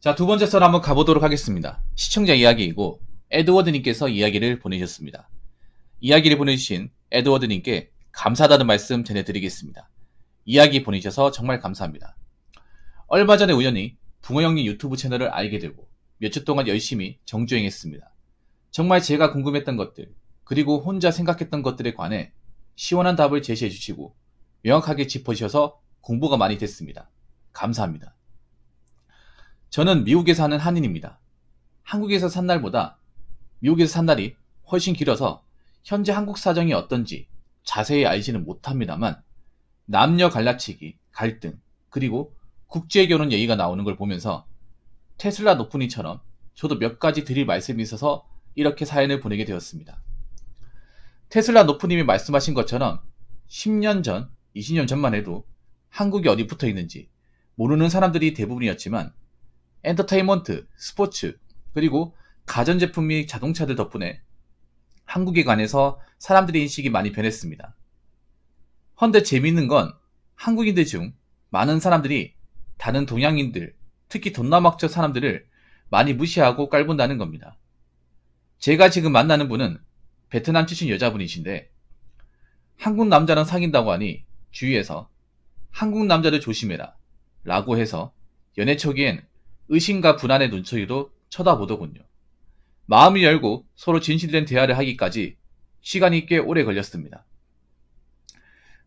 자, 두 번째 썰 한번 가보도록 하겠습니다. 시청자 이야기이고 에드워드님께서 이야기를 보내주셨습니다. 이야기를 보내주신 에드워드님께 감사하다는 말씀 전해드리겠습니다. 이야기 보내주셔서 정말 감사합니다. 얼마 전에 우연히 붕어형님 유튜브 채널을 알게 되고 몇 주 동안 열심히 정주행했습니다. 정말 제가 궁금했던 것들 그리고 혼자 생각했던 것들에 관해 시원한 답을 제시해 주시고 명확하게 짚어주셔서 공부가 많이 됐습니다. 감사합니다. 저는 미국에 사는 한인입니다. 한국에서 산 날보다 미국에서 산 날이 훨씬 길어서 현재 한국 사정이 어떤지 자세히 알지는 못합니다만 남녀 갈라치기, 갈등, 그리고 국제결혼 얘기가 나오는 걸 보면서 테슬라 노프니처럼 저도 몇 가지 드릴 말씀이 있어서 이렇게 사연을 보내게 되었습니다. 테슬라 노프님이 말씀하신 것처럼 10년 전, 20년 전만 해도 한국이 어디 붙어 있는지 모르는 사람들이 대부분이었지만 엔터테인먼트, 스포츠, 그리고 가전제품 및 자동차들 덕분에 한국에 관해서 사람들의 인식이 많이 변했습니다. 헌데 재미있는 건 한국인들 중 많은 사람들이 다른 동양인들, 특히 동남아적 사람들을 많이 무시하고 깔본다는 겁니다. 제가 지금 만나는 분은 베트남 출신 여자분이신데 한국 남자랑 사귄다고 하니 주위에서 한국 남자를 조심해라 라고 해서 연애 초기엔 의심과 불안의 눈초리로 쳐다보더군요. 마음을 열고 서로 진실된 대화를 하기까지 시간이 꽤 오래 걸렸습니다.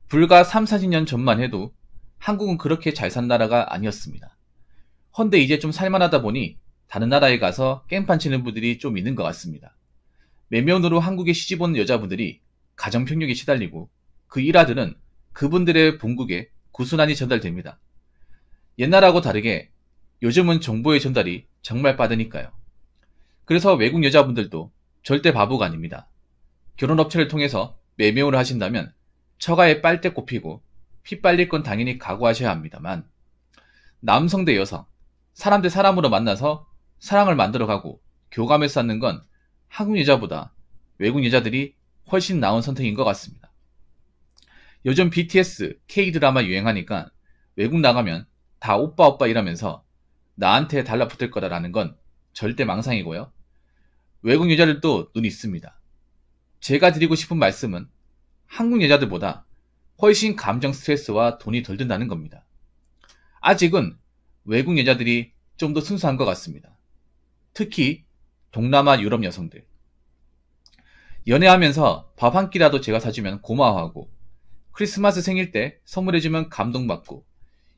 불과 30-40년 전만 해도 한국은 그렇게 잘 산 나라가 아니었습니다. 헌데 이제 좀 살만하다 보니 다른 나라에 가서 깽판 치는 분들이 좀 있는 것 같습니다. 매면으로 한국에 시집온 여자분들이 가정폭력에 시달리고 그 일화들은 그분들의 본국에 구순환이 전달됩니다. 옛날하고 다르게 요즘은 정보의 전달이 정말 빠르니까요. 그래서 외국 여자분들도 절대 바보가 아닙니다. 결혼업체를 통해서 매매혼을 하신다면 처가에 빨대 꼽히고 피 빨릴 건 당연히 각오하셔야 합니다만 남성 대 여성, 사람 대 사람으로 만나서 사랑을 만들어가고 교감을 쌓는 건 한국 여자보다 외국 여자들이 훨씬 나은 선택인 것 같습니다. 요즘 BTS, K-드라마 유행하니까 외국 나가면 다 오빠 오빠 이러면서 나한테 달라붙을 거다라는 건 절대 망상이고요. 외국 여자들도 눈이 있습니다. 제가 드리고 싶은 말씀은 한국 여자들보다 훨씬 감정 스트레스와 돈이 덜 든다는 겁니다. 아직은 외국 여자들이 좀 더 순수한 것 같습니다. 특히 동남아 유럽 여성들. 연애하면서 밥 한 끼라도 제가 사주면 고마워하고 크리스마스 생일 때 선물해주면 감동받고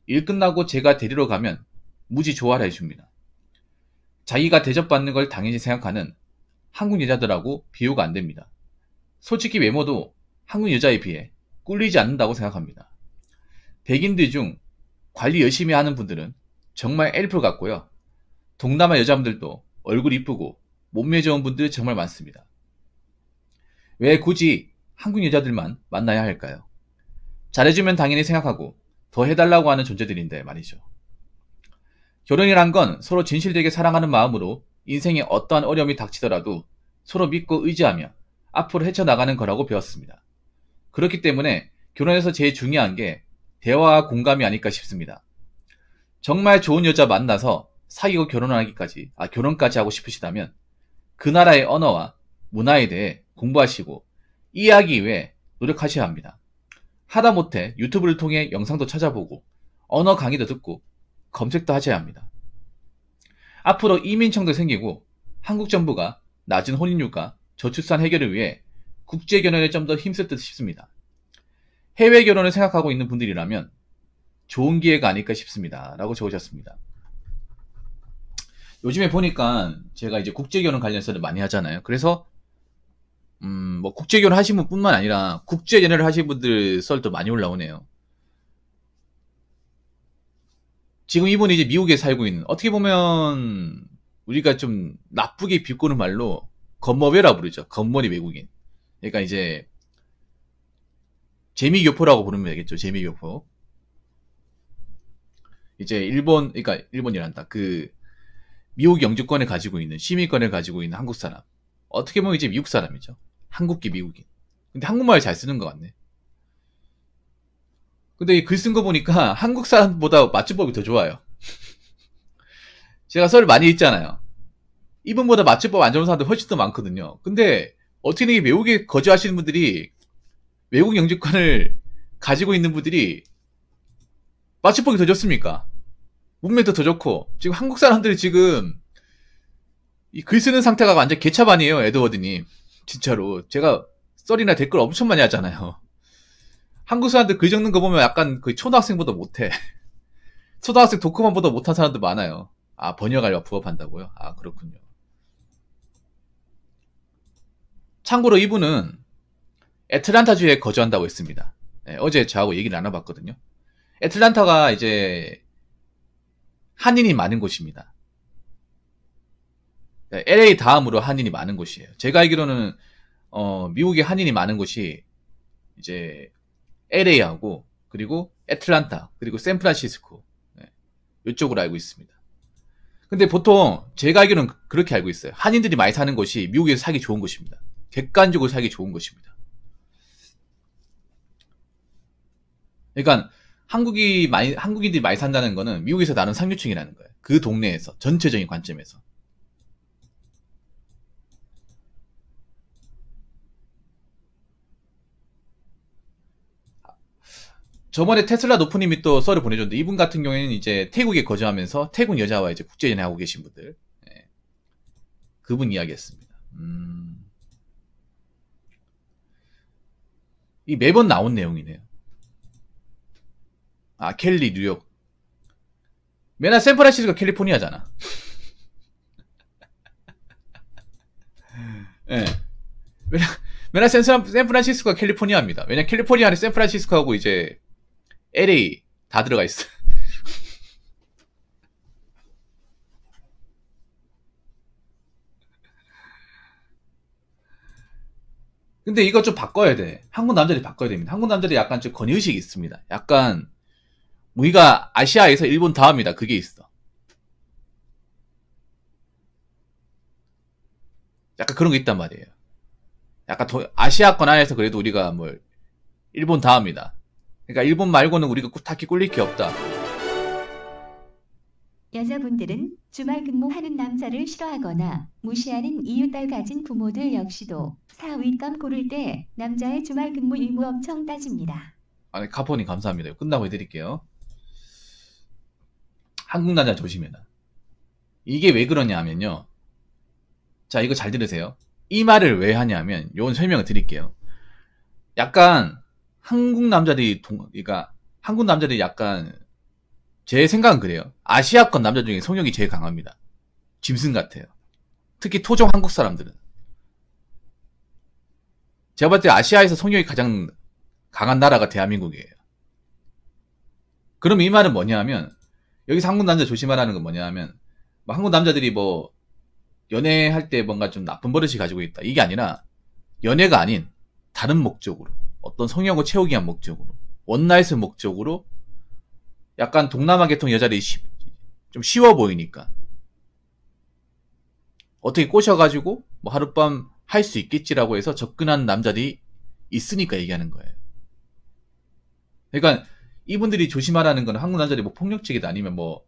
일 끝나고 제가 데리러 가면 무지 좋아라 해줍니다. 자기가 대접받는 걸 당연히 생각하는 한국 여자들하고 비교가 안 됩니다. 솔직히 외모도 한국 여자에 비해 꿀리지 않는다고 생각합니다. 백인들 중 관리 열심히 하는 분들은 정말 엘프 같고요. 동남아 여자분들도 얼굴 이쁘고 몸매 좋은 분들 정말 많습니다. 왜 굳이 한국 여자들만 만나야 할까요? 잘해주면 당연히 생각하고 더 해달라고 하는 존재들인데 말이죠. 결혼이란 건 서로 진실되게 사랑하는 마음으로 인생에 어떠한 어려움이 닥치더라도 서로 믿고 의지하며 앞으로 헤쳐나가는 거라고 배웠습니다. 그렇기 때문에 결혼에서 제일 중요한 게 대화와 공감이 아닐까 싶습니다. 정말 좋은 여자 만나서 사귀고 결혼까지 하고 싶으시다면 그 나라의 언어와 문화에 대해 공부하시고 이해하기 위해 노력하셔야 합니다. 하다못해 유튜브를 통해 영상도 찾아보고 언어 강의도 듣고 검색도 하셔야 합니다. 앞으로 이민청도 생기고 한국 정부가 낮은 혼인율과 저출산 해결을 위해 국제결혼에 좀 더 힘쓸 듯 싶습니다. 해외 결혼을 생각하고 있는 분들이라면 좋은 기회가 아닐까 싶습니다. 라고 적으셨습니다. 요즘에 보니까 제가 이제 국제결혼 관련해서 많이 하잖아요. 그래서 뭐 국제결혼 하신 분뿐만 아니라 국제연애를 하신 분들 썰도 많이 올라오네요. 지금 이분이 이제 미국에 살고 있는, 어떻게 보면 우리가 좀 나쁘게 비꼬는 말로 겉머리라 부르죠. 겉머리 외국인. 그러니까 이제 재미교포라고 부르면 되겠죠. 재미교포. 이제 그러니까 일본이란다. 그 미국 영주권을 가지고 있는, 시민권을 가지고 있는 한국 사람. 어떻게 보면 이제 미국 사람이죠. 한국계 미국인. 근데 한국말 잘 쓰는 것 같네. 근데 글 쓴 거 보니까 한국 사람보다 맞춤법이 더 좋아요. 제가 썰을 많이 읽잖아요. 이분보다 맞춤법 안 좋은 사람들 훨씬 더 많거든요. 근데 어떻게 이게 외국에 거주하시는 분들이 외국 영주권을 가지고 있는 분들이 맞춤법이 더 좋습니까? 문맥도 더 좋고 지금 한국 사람들이 지금 이 글 쓰는 상태가 완전 개차반이에요. 에드워드님 진짜로 제가 썰이나 댓글 엄청 많이 하잖아요. 한국 사람들 글 적는 거 보면 약간 그 초등학생보다 못해. 초등학생 독후반보다 못한 사람들 많아요. 아, 번역알바 부업한다고요? 아, 그렇군요. 참고로 이분은 애틀란타주에 거주한다고 했습니다. 네, 어제 저하고 얘기를 나눠봤거든요. 애틀란타가 이제 한인이 많은 곳입니다. LA 다음으로 한인이 많은 곳이에요. 제가 알기로는 미국에 한인이 많은 곳이 이제 LA하고 그리고 애틀란타 그리고 샌프란시스코 이쪽으로 알고 있습니다. 근데 보통 제가 알기로는 그렇게 알고 있어요. 한인들이 많이 사는 곳이 미국에서 살기 좋은 곳입니다. 객관적으로 살기 좋은 곳입니다. 그러니까 한국인들이 많이 산다는 거는 미국에서 나는 상류층이라는 거예요. 그 동네에서 전체적인 관점에서. 저번에 테슬라 노프님이 또 썰을 보내줬는데 이분 같은 경우에는 이제 태국에 거주하면서 태국 여자와 이제 국제연애하고 계신 분들, 그분 이야기했습니다. 이 매번 나온 내용이네요. 아, 켈리 뉴욕. 맨날 샌프란시스코 캘리포니아잖아. 예. 맨날 샌프란시스코가 캘리포니아입니다. 왜냐 캘리포니아 안에 샌프란시스코하고 이제 LA 다 들어가 있어. 근데 이거 좀 바꿔야 돼. 한국 남자들이 바꿔야 됩니다. 한국 남자들이 약간 좀 권위의식이 있습니다. 약간 우리가 아시아에서 일본 다음이다. 그게 있어. 약간 그런 거 있단 말이에요. 약간 아시아권 안에서 그래도 우리가 뭘 일본 다음이다. 그러니까 일본 말고는 우리가 딱히 꿀릴 게 없다. 여자분들은 주말 근무하는 남자를 싫어하거나 무시하는 이웃딸 가진 부모들 역시도 사위감 고를 때 남자의 주말 근무 의무 엄청 따집니다. 아니, 카포님 감사합니다. 끝나고 해드릴게요. 한국 남자 조심해라. 이게 왜 그러냐 하면요. 자, 이거 잘 들으세요. 이 말을 왜 하냐면 요건 설명을 드릴게요. 약간 한국 남자들이 그러니까 한국 남자들이 약간 제 생각은 그래요. 아시아권 남자 중에 성욕이 제일 강합니다. 짐승 같아요. 특히 토종 한국 사람들은. 제가 봤을 때 아시아에서 성욕이 가장 강한 나라가 대한민국이에요. 그럼 이 말은 뭐냐 하면 여기서 한국 남자 조심하라는 건 뭐냐 하면 한국 남자들이 뭐 연애할 때 뭔가 좀 나쁜 버릇이 가지고 있다. 이게 아니라 연애가 아닌 다른 목적으로 어떤 성욕을 채우기 위한 목적으로 원나잇의 목적으로 약간 동남아 계통 여자들이 좀 쉬워 보이니까 어떻게 꼬셔가지고 뭐 하룻밤 할 수 있겠지라고 해서 접근한 남자들이 있으니까 얘기하는 거예요. 그러니까 이분들이 조심하라는 건 한국 남자들이 뭐 폭력적이다 아니면 뭐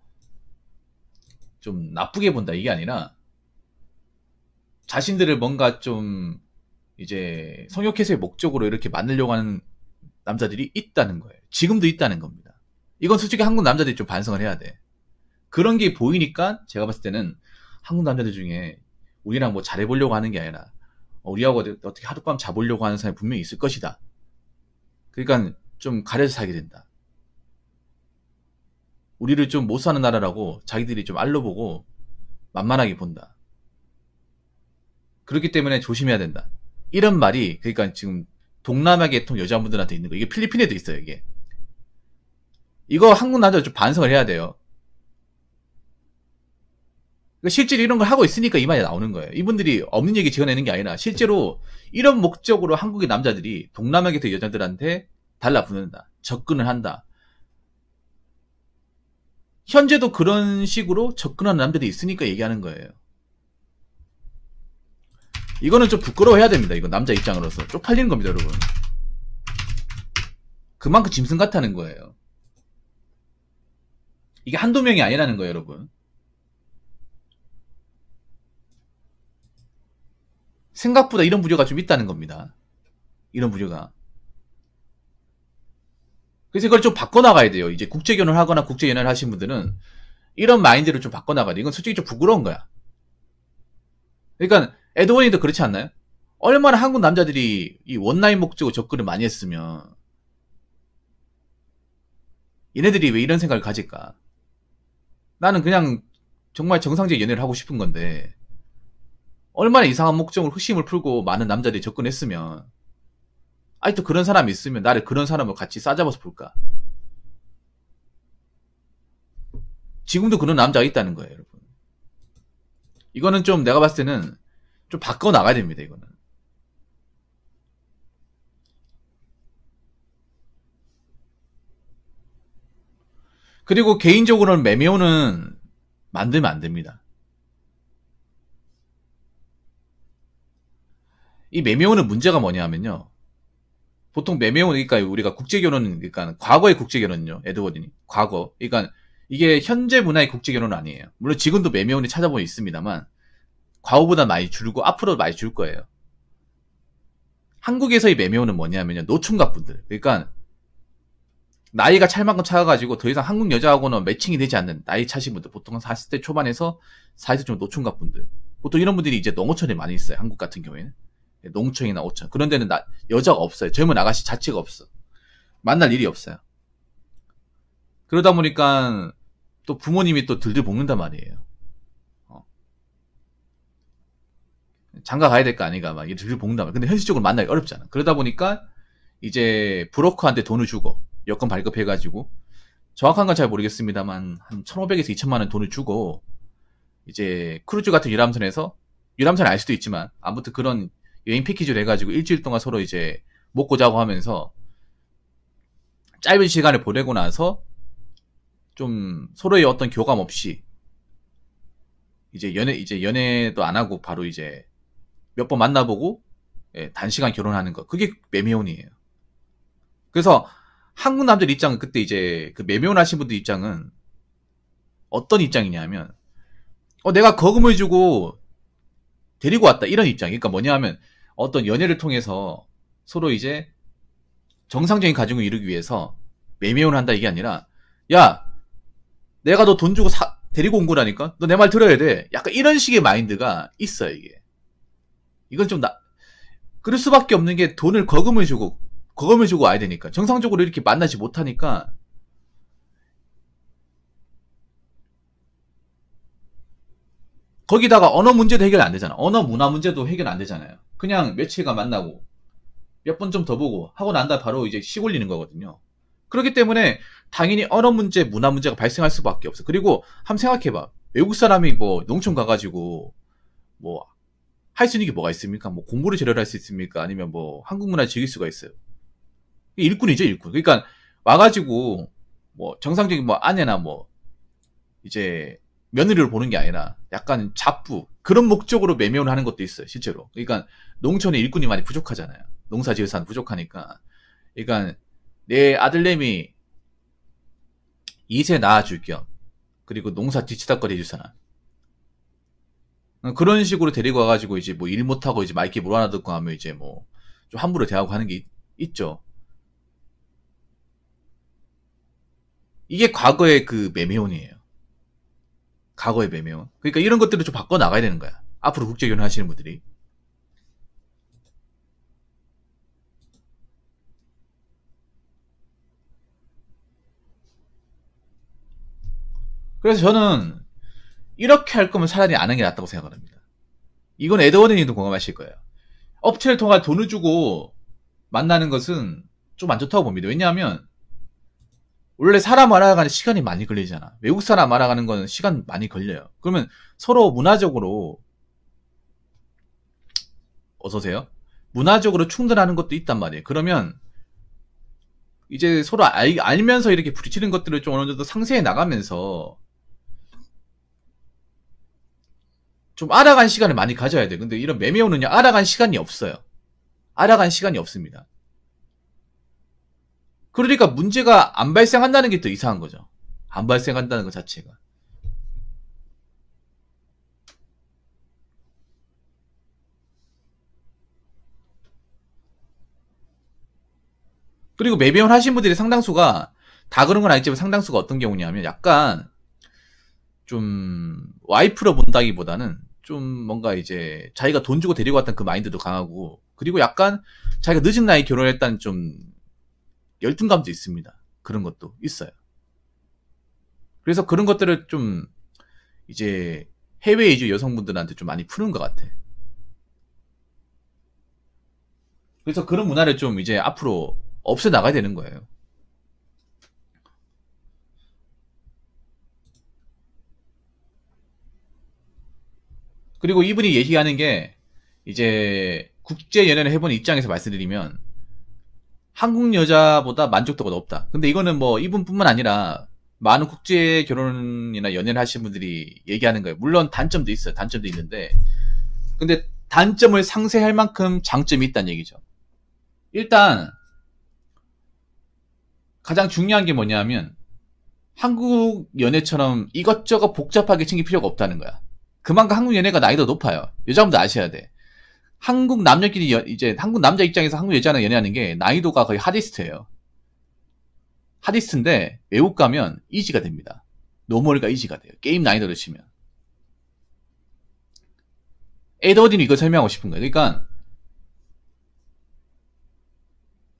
좀 나쁘게 본다 이게 아니라 자신들을 뭔가 좀 이제 성욕해소의 목적으로 이렇게 만들려고 하는 남자들이 있다는 거예요. 지금도 있다는 겁니다. 이건 솔직히 한국 남자들이 좀 반성을 해야 돼. 그런 게 보이니까 제가 봤을 때는 한국 남자들 중에 우리랑 뭐 잘해보려고 하는 게 아니라 우리하고 어떻게 하룻밤 자보려고 하는 사람이 분명히 있을 것이다. 그러니까 좀 가려서 살게 된다. 우리를 좀 못 사는 나라라고 자기들이 좀 알려보고 만만하게 본다. 그렇기 때문에 조심해야 된다. 이런 말이 그러니까 지금 동남아 계통 여자분들한테 있는 거. 이게 필리핀에도 있어요. 이게. 이거 한국 남자들 좀 반성을 해야 돼요. 그러니까 실제로 이런 걸 하고 있으니까 이 말이 나오는 거예요. 이분들이 없는 얘기 지어내는 게 아니라 실제로 이런 목적으로 한국의 남자들이 동남아 계통 여자들한테 달라붙는다. 접근을 한다. 현재도 그런 식으로 접근하는 남자들이 있으니까 얘기하는 거예요. 이거는 좀 부끄러워해야 됩니다. 이거 남자 입장으로서. 쪽팔리는 겁니다, 여러분. 그만큼 짐승 같다는 거예요. 이게 한두 명이 아니라는 거예요, 여러분. 생각보다 이런 부류가 좀 있다는 겁니다. 이런 부류가. 그래서 이걸 좀 바꿔나가야 돼요. 이제 국제결혼을 하거나 국제연애를 하신 분들은 이런 마인드를 좀 바꿔나가야 돼. 이건 솔직히 좀 부끄러운 거야. 그러니까 에드워드도 그렇지 않나요? 얼마나 한국 남자들이 이 원나잇 목적으로 접근을 많이 했으면 얘네들이 왜 이런 생각을 가질까? 나는 그냥 정말 정상적인 연애를 하고 싶은 건데 얼마나 이상한 목적으로 흑심을 풀고 많은 남자들이 접근했으면 아직도 그런 사람이 있으면 나를 그런 사람을 같이 싸잡아서 볼까? 지금도 그런 남자가 있다는 거예요, 여러분. 이거는 좀 내가 봤을 때는 좀 바꿔 나가야 됩니다, 이거는. 그리고 개인적으로는 매매오는 만들면 안 됩니다. 이 매매오는 문제가 뭐냐 하면요. 보통 매매오, 그러니까 우리가 국제결혼, 그러니까 과거의 국제결혼요, 에드워드니. 과거. 그러니까 이게 현재 문화의 국제결혼은 아니에요. 물론 지금도 매매오는 찾아보면 있습니다만, 과거보다 많이 줄고 앞으로 많이 줄 거예요. 한국에서의 매매오는 뭐냐면요, 노총각분들. 그러니까 나이가 찰만큼 차가지고 더 이상 한국 여자하고는 매칭이 되지 않는 나이 차신 분들, 보통 한 40대 초반에서 40대 좀 노총각분들. 보통 이런 분들이 이제 농어촌에 많이 있어요. 한국 같은 경우에는. 농촌이나 오촌. 그런 데는 여자가 없어요. 젊은 아가씨 자체가 없어. 만날 일이 없어요. 그러다 보니까 또 부모님이 또 들들 볶는단 말이에요. 장가 가야 될 거 아닌가 막 들들 볶는단 말이에요. 근데 현실적으로 만나기 어렵잖아. 그러다 보니까 이제 브로커한테 돈을 주고 여권 발급해가지고 정확한 건 잘 모르겠습니다만 한 1,500에서 2,000만 원 돈을 주고 이제 크루즈 같은 유람선에서 유람선 알 수도 있지만 아무튼 그런 여행 패키지를 해가지고 일주일 동안 서로 이제 먹고 자고 하면서 짧은 시간을 보내고 나서 좀 서로의 어떤 교감 없이 이제 연애도 안 하고 바로 이제 몇 번 만나보고 단시간 결혼하는 거. 그게 매매혼이에요. 그래서 한국 남자들 입장은 그때 이제 그 매매혼 하신 분들 입장은 어떤 입장이냐면 내가 거금을 주고 데리고 왔다 이런 입장. 그러니까 뭐냐 하면 어떤 연애를 통해서 서로 이제 정상적인 가정을 이루기 위해서 매매혼을 한다 이게 아니라 야 내가 너 돈 주고 데리고 온 거라니까 너 내 말 들어야 돼. 약간 이런 식의 마인드가 있어요. 이게 이건 좀 그럴 수밖에 없는 게 돈을 거금을 주고 와야 되니까 정상적으로 이렇게 만나지 못하니까 거기다가 언어 문제도 해결 안 되잖아. 언어 문화 문제도 해결 안 되잖아요. 그냥 며칠간 만나고 몇 번 좀 더 보고 하고 난 다음에 바로 이제 식 올리는 거거든요. 그렇기 때문에 당연히 언어 문제, 문화 문제가 발생할 수밖에 없어. 그리고 한번 생각해봐. 외국 사람이 뭐 농촌 가가지고 뭐 할 수 있는 게 뭐가 있습니까? 뭐 공부를 제대로 할 수 있습니까? 아니면 뭐 한국 문화를 즐길 수가 있어요. 일꾼이죠, 일꾼. 그러니까 와가지고 뭐 정상적인 뭐 아내나 뭐 이제 며느리를 보는 게 아니라 약간 잡부 그런 목적으로 매매를 하는 것도 있어요, 실제로. 그러니까 농촌에 일꾼이 많이 부족하잖아요. 농사지을 사람 부족하니까. 그러니까 내 아들내미 2세 낳아줄 겸 그리고 농사 뒤치다거리 해줄 사람. 그런 식으로 데리고 와가지고 이제 뭐 일 못하고 이제 마이크 물 하나 듣고 하면 이제 뭐 좀 함부로 대하고 하는 게 있죠. 이게 과거의 그 매매혼이에요. 과거의 매매혼. 그러니까 이런 것들을 좀 바꿔 나가야 되는 거야. 앞으로 국제결혼 하시는 분들이. 그래서 저는 이렇게 할 거면 차라리 안 하는 게 낫다고 생각합니다. 이건 에드워드님도 공감하실 거예요. 업체를 통해 돈을 주고 만나는 것은 좀 안 좋다고 봅니다. 왜냐하면 원래 사람 알아가는 시간이 많이 걸리잖아. 외국 사람 알아가는 거는 시간 많이 걸려요. 그러면 서로 문화적으로 어서오세요. 문화적으로 충돌하는 것도 있단 말이에요. 그러면 이제 서로 알면서 이렇게 부딪히는 것들을 좀 어느 정도 상세히 나가면서 좀 알아간 시간을 많이 가져야 돼. 근데 이런 매매오는요, 알아간 시간이 없어요. 알아간 시간이 없습니다. 그러니까 문제가 안 발생한다는 게 더 이상한 거죠. 안 발생한다는 것 자체가. 그리고 매비혼 하신 분들이 상당수가 다 그런 건 아니지만 상당수가 어떤 경우냐면 약간 좀 와이프로 본다기보다는 좀 뭔가 이제 자기가 돈 주고 데리고 왔던 그 마인드도 강하고, 그리고 약간 자기가 늦은 나이에 결혼했다는 좀 열등감도 있습니다. 그런 것도 있어요. 그래서 그런 것들을 좀 이제 해외 이주 여성분들한테 좀 많이 푸는 것 같아. 그래서 그런 문화를 좀 이제 앞으로 없애나가야 되는 거예요. 그리고 이분이 얘기하는 게 이제 국제 연애를 해본 입장에서 말씀드리면 한국 여자보다 만족도가 높다. 근데 이거는 뭐 이분뿐만 아니라 많은 국제 결혼이나 연애를 하신 분들이 얘기하는 거예요. 물론 단점도 있어요. 단점도 있는데, 근데 단점을 상쇄할 만큼 장점이 있다는 얘기죠. 일단 가장 중요한 게 뭐냐면 한국 연애처럼 이것저것 복잡하게 챙길 필요가 없다는 거야. 그만큼 한국 연애가 난이도 높아요. 여자분들 아셔야 돼. 한국 남녀끼리 이제 한국 남자 입장에서 한국 여자랑 연애하는 게 난이도가 거의 하디스트예요. 하디스트인데 외국 가면 이지가 됩니다. 노멀과 이지가 돼요. 게임 난이도를 치면. 에드워드는 이걸 설명하고 싶은 거예요. 그러니까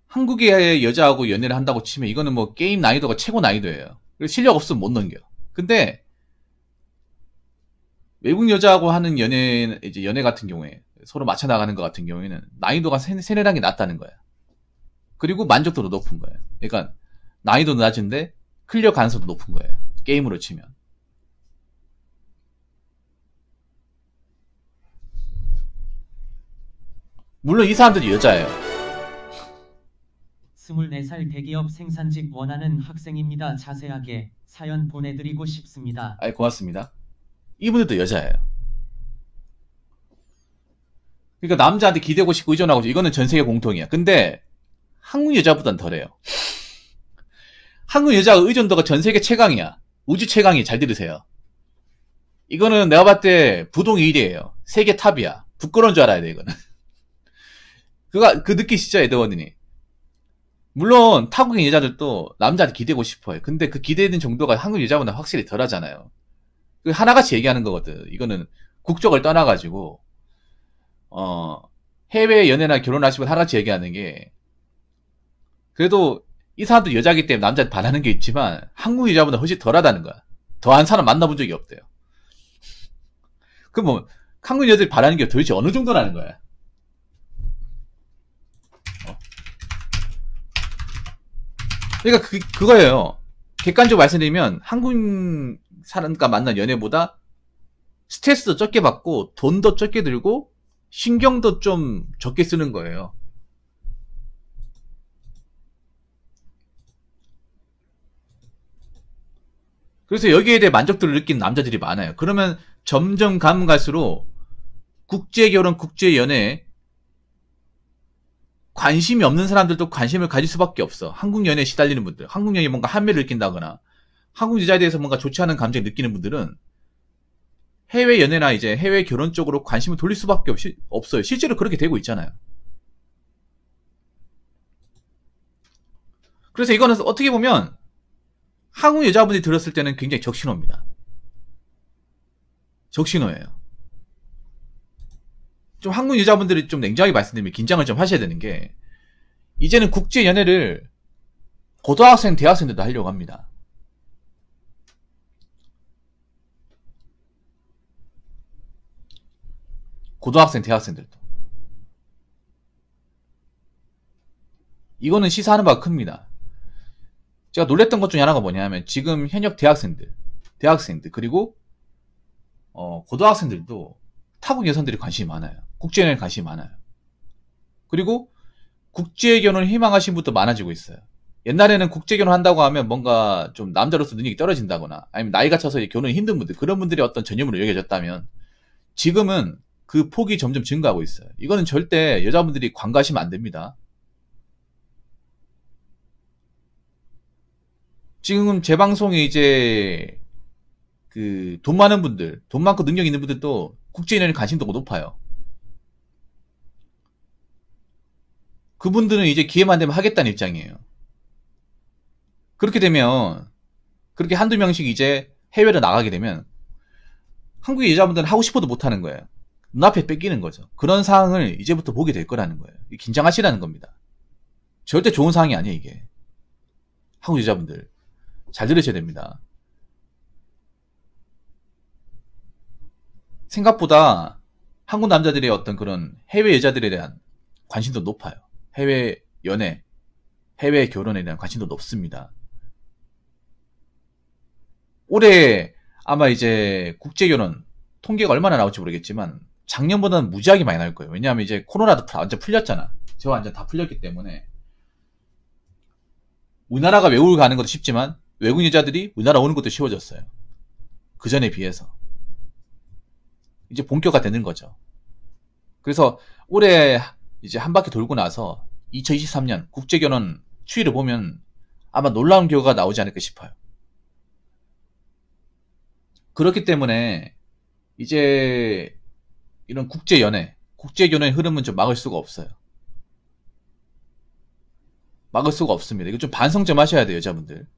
한국의 여자하고 연애를 한다고 치면 이거는 뭐 게임 난이도가 최고 난이도예요. 실력 없으면 못 넘겨. 근데 외국 여자하고 하는 연애 같은 경우에 서로 맞춰 나가는 것 같은 경우에는 난이도가 세네 단계 낮다는 거야. 그리고 만족도도 높은 거예요. 그러니까 난이도는 낮은데 클리어 가능성도 높은 거예요. 게임으로 치면. 물론 이 사람들이 여자예요. 24살 대기업 생산직 원하는 학생입니다. 자세하게 사연 보내드리고 싶습니다. 아이, 고맙습니다. 이분들도 여자예요. 그러니까 남자한테 기대고 싶고 의존하고 싶고, 이거는 전 세계 공통이야. 근데 한국 여자보단 덜해요. 한국 여자 의존도가 전 세계 최강이야. 우주 최강이. 잘 들으세요. 이거는 내가 봤을 때 부동 1위에요. 세계 탑이야. 부끄러운 줄 알아야 돼, 이거는. 그 느끼시죠, 에드워드니? 물론 타국인 여자들도 남자한테 기대고 싶어요. 근데 그 기대는 정도가 한국 여자보다 확실히 덜 하잖아요. 하나같이 얘기하는 거거든. 이거는 국적을 떠나가지고 해외 연애나 결혼하시고 하나같이 얘기하는 게, 그래도 이 사람도 여자기 때문에 남자한테 반하는 게 있지만 한국 여자보다 훨씬 덜하다는 거야. 더한 사람 만나본 적이 없대요. 그럼 뭐 한국 여자들이 반하는 게 도대체 어느 정도라는 거야. 그러니까 그거예요. 객관적으로 말씀드리면 한국 사람과 만난 연애보다 스트레스도 적게 받고 돈도 적게 들고 신경도 좀 적게 쓰는 거예요. 그래서 여기에 대해 만족도를 느끼는 남자들이 많아요. 그러면 점점 가면 갈수록 국제결혼, 국제연애에 관심이 없는 사람들도 관심을 가질 수밖에 없어. 한국 연애에 시달리는 분들, 한국 연애에 뭔가 한미를 느낀다거나 한국 여자에 대해서 뭔가 좋지 않은 감정을 느끼는 분들은 해외 연애나 이제 해외 결혼 쪽으로 관심을 돌릴 수밖에 없어요. 실제로 그렇게 되고 있잖아요. 그래서 이거는 어떻게 보면 한국 여자분들이 들었을 때는 굉장히 적신호입니다. 적신호예요. 좀 한국 여자분들이 좀 냉정하게 말씀드리면 긴장을 좀 하셔야 되는 게, 이제는 국제 연애를 고등학생, 대학생들도 하려고 합니다. 고등학생, 대학생들도. 이거는 시사하는 바가 큽니다. 제가 놀랬던 것 중에 하나가 뭐냐면, 지금 현역 대학생들 그리고 고등학생들도 타국 여성들이 관심이 많아요. 국제연애에 관심이 많아요. 그리고 국제결혼을 희망하시는 분도 많아지고 있어요. 옛날에는 국제결혼 한다고 하면 뭔가 좀 남자로서 능력이 떨어진다거나 아니면 나이가 차서 결혼이 힘든 분들, 그런 분들이 어떤 전념으로 여겨졌다면, 지금은 그 폭이 점점 증가하고 있어요. 이거는 절대 여자분들이 관가하시면 안 됩니다. 지금 제 방송에 이제 돈 많은 분들, 돈 많고 능력 있는 분들도 국제연애에 관심도가 높아요. 그분들은 이제 기회만 되면 하겠다는 입장이에요. 그렇게 되면, 그렇게 한두 명씩 이제 해외로 나가게 되면, 한국의 여자분들은 하고 싶어도 못하는 거예요. 눈앞에 뺏기는 거죠. 그런 상황을 이제부터 보게 될 거라는 거예요. 긴장하시라는 겁니다. 절대 좋은 상황이 아니에요, 이게. 한국 여자분들. 잘 들으셔야 됩니다. 생각보다 한국 남자들의 어떤 그런 해외 여자들에 대한 관심도 높아요. 해외 연애, 해외 결혼에 대한 관심도 높습니다. 올해 아마 이제 국제결혼 통계가 얼마나 나올지 모르겠지만 작년보다는 무지하게 많이 나올 거예요. 왜냐하면 이제 코로나도 완전 풀렸잖아. 제가 완전 다 풀렸기 때문에 우리나라가 외국을 가는 것도 쉽지만 외국 여자들이 우리나라 오는 것도 쉬워졌어요. 그 전에 비해서. 이제 본격화되는 거죠. 그래서 올해 이제 한 바퀴 돌고 나서 2023년 국제결혼 추이를 보면 아마 놀라운 결과가 나오지 않을까 싶어요. 그렇기 때문에 이제 이런 국제연애, 국제결혼의 흐름은 좀 막을 수가 없어요. 막을 수가 없습니다. 이거 좀 반성 좀 하셔야 돼요, 여자분들.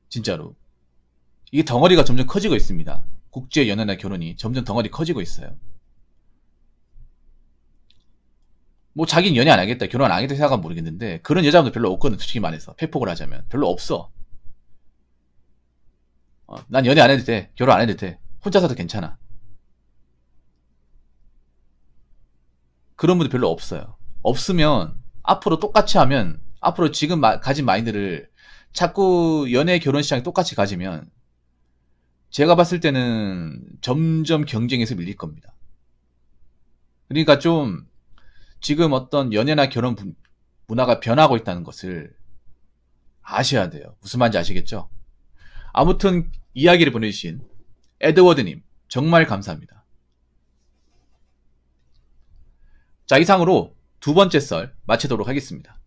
진짜로. 이게 덩어리가 점점 커지고 있습니다. 국제연애나 결혼이 점점 덩어리 커지고 있어요. 뭐 자기는 연애 안 하겠다, 결혼 안 하겠다 생각하면 모르겠는데 그런 여자분들 별로 없거든. 솔직히 말해서 팩폭을 하자면 별로 없어. 난 연애 안 해도 돼, 결혼 안 해도 돼, 혼자 사도 괜찮아. 그런 분들 별로 없어요. 없으면 앞으로 똑같이 하면, 앞으로 지금 가진 마인드를 자꾸 연애 결혼 시장에 똑같이 가지면 제가 봤을 때는 점점 경쟁에서 밀릴 겁니다. 그러니까 좀 지금 어떤 연애나 결혼 문화가 변하고 있다는 것을 아셔야 돼요. 무슨 말인지 아시겠죠? 아무튼 이야기를 보내주신 에드워드님 정말 감사합니다. 자, 이상으로 두 번째 썰 마치도록 하겠습니다.